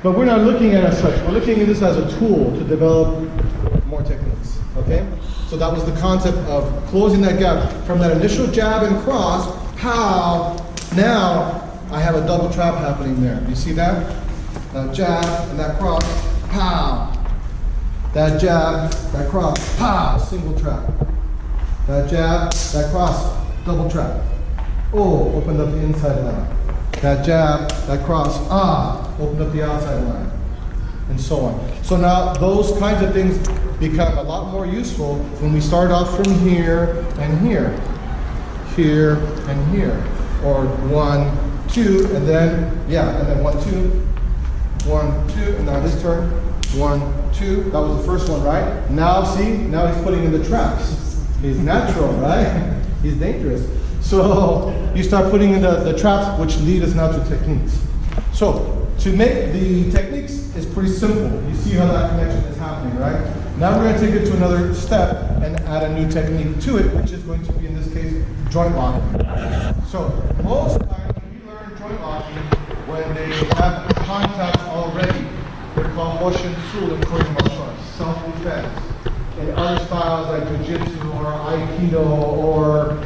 But we're not looking at it as such. We're looking at this as a tool to develop more techniques, okay? So that was the concept of closing that gap from that initial jab and cross. How now I have a double trap happening there. You see that? That jab and that cross, pow. That jab, that cross, pow, single trap. That jab, that cross, double trap. Oh, opened up the inside line. That jab, that cross, opened up the outside line. And so on. So now those kinds of things become a lot more useful when we start off from here and here. Here and here. Or 1, 2, and then, and then 1, 2. 1, 2, and now this turn. 1, 2. That was the first one, right? Now see, now he's putting in the traps. He's natural, right? He's dangerous. So you start putting in the traps, which lead us now to techniques. So to make the techniques is pretty simple. You see how that connection is happening, right? Now we're going to take it to another step and add a new technique to it, which is going to be, in this case, joint locking. So most times when you learn joint locking, when they have contact already, they're called Mo Sul in Korean martial arts, self-defense. In other styles like Jiu-Jitsu or Aikido or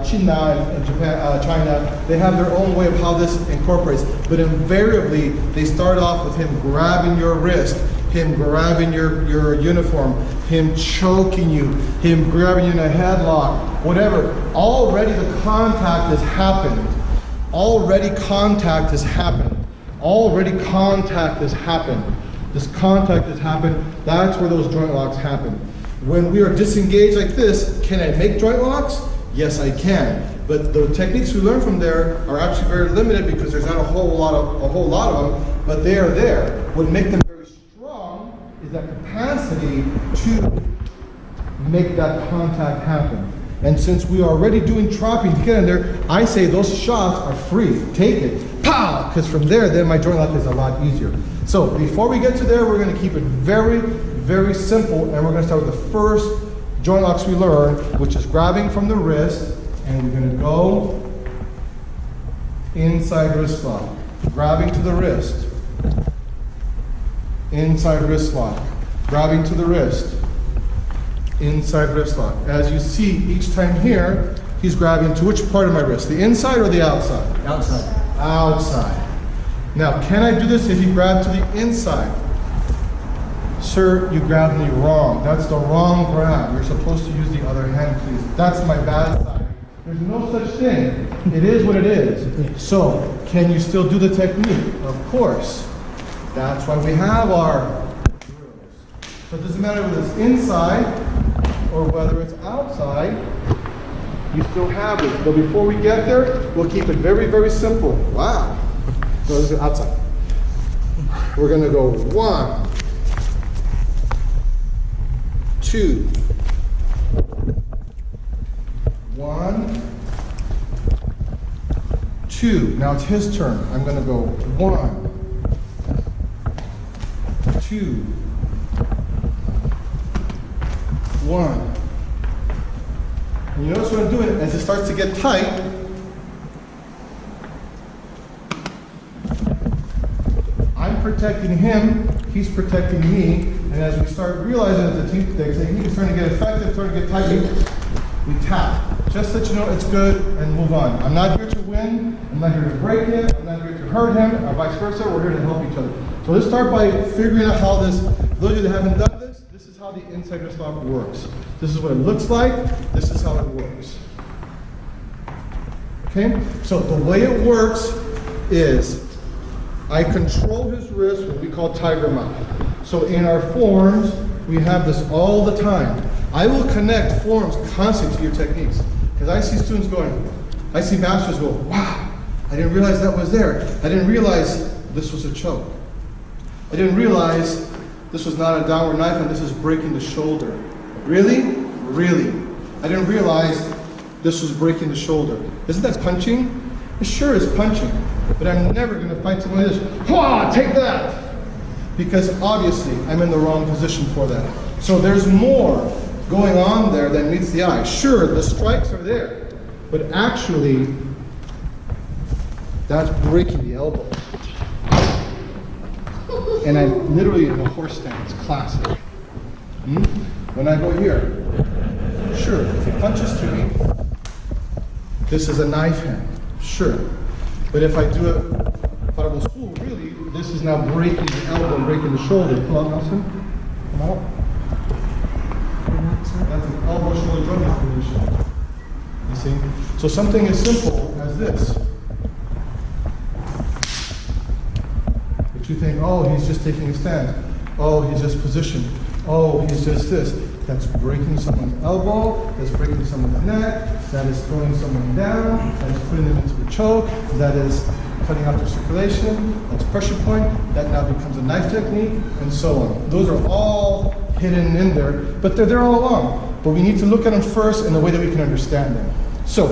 China in Japan, China, they have their own way of how this incorporates. But invariably, they start off with him grabbing your wrist, him grabbing your uniform, him choking you, him grabbing you in a headlock, whatever. Already the contact has happened. Already contact has happened. Already contact has happened. This contact has happened. That's where those joint locks happen. When we are disengaged like this, can I make joint locks? Yes, I can. But the techniques we learn from there are actually very limited because there's not a whole lot of them, but they are there. What makes them very strong is that capacity to make that contact happen. And since we are already doing trapping to get in there, I say those shots are free. Take it. Pow! Because from there, then my joint lock is a lot easier. So before we get to there, we're going to keep it very, very simple, and we're going to start with the first joint locks we learn, which is grabbing from the wrist, and we're going to go inside wrist lock. Grabbing to the wrist. Inside wrist lock. Grabbing to the wrist. Inside wrist lock. As you see, each time here, he's grabbing to which part of my wrist? The inside or the outside? Outside. Outside. Now, can I do this if you grab to the inside? Sir, you grabbed me wrong. That's the wrong grab. You're supposed to use the other hand, please. That's my bad side. There's no such thing. It is what it is. So, can you still do the technique? Of course. That's why we have our drills. So it doesn't matter whether it's inside or whether it's outside, you still have it. But before we get there, we'll keep it very, very simple. Wow. No, this is outside. We're going to go 1, 2, 1, 2. Now it's his turn. I'm going to go 1, 2, 1. And you notice what I'm doing as it starts to get tight. I'm protecting him, he's protecting me, and as we start realizing that the technique is starting to get effective, starting to get tight, we tap. Just so that you know it's good and move on. I'm not here to win, I'm not here to break him, I'm not here to hurt him, or vice versa, we're here to help each other. So let's start by figuring out how this, those of you that haven't done this, this is how the inside wrist lock works. This is what it looks like, this is how it works. Okay, so the way it works is I control his wrist, what we call tiger mouth. So in our forms, we have this all the time. I will connect forms constantly to your techniques. Because I see students going, I see masters go, wow, I didn't realize that was there. I didn't realize this was a choke. I didn't realize this was not a downward knife and this is breaking the shoulder. Really? Really? I didn't realize this was breaking the shoulder. Isn't that punching? It sure is punching. But I'm never going to fight someone like this. Wah, take that! Because obviously I'm in the wrong position for that. So there's more going on there than meets the eye. Sure, the strikes are there, but actually that's breaking the elbow. and I'm literally in a horse stance, classic. When I go here, sure, if he punches to me, this is a knife hand, sure. But if I do a FaRang Mu Sul, really, this is now breaking the elbow and breaking the shoulder. Come on, Nelson. Come on. That's an elbow shoulder joint combination. You see? So something as simple as this. But you think, oh, he's just taking a stand. Oh, he's just positioned. Oh, he's just this. That's breaking someone's elbow, that's breaking someone's neck, that is throwing someone down, that is putting them into a choke, that is cutting out their circulation, that's pressure point, that now becomes a knife technique, and so on. Those are all hidden in there, but they're there all along. But we need to look at them first in a way that we can understand them. So,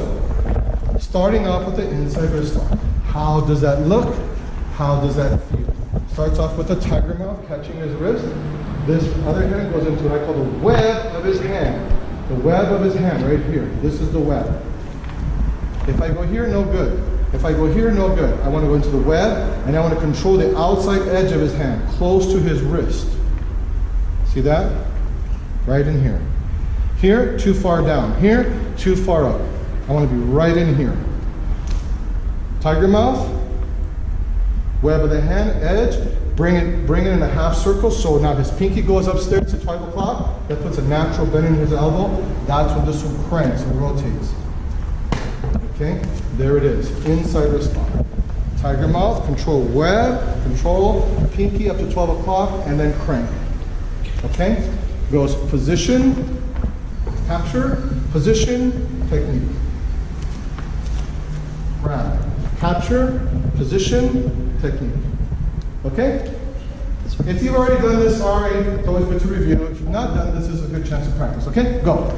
starting off with the inside wrist lock. How does that look? How does that feel? Starts off with the tiger mouth, catching his wrist. This other hand goes into what I call the web of his hand. The web of his hand, right here. This is the web. If I go here, no good. If I go here, no good. I want to go into the web, and I want to control the outside edge of his hand, close to his wrist. See that? Right in here. Here, too far down. Here, too far up. I want to be right in here. Tiger mouth, web of the hand, edge. Bring it in a half circle, so now his pinky goes upstairs to 12 o'clock. That puts a natural bend in his elbow. That's when this one cranks and rotates. Okay, there it is, inside wrist lock. Tiger mouth, control web, control pinky up to 12 o'clock, and then crank. Okay, goes position, capture, position, technique. Grab, capture, position, technique. Okay? If you've already done this, sorry, it's always good to review. If you've not done this, is a good chance to practice. Okay? Go.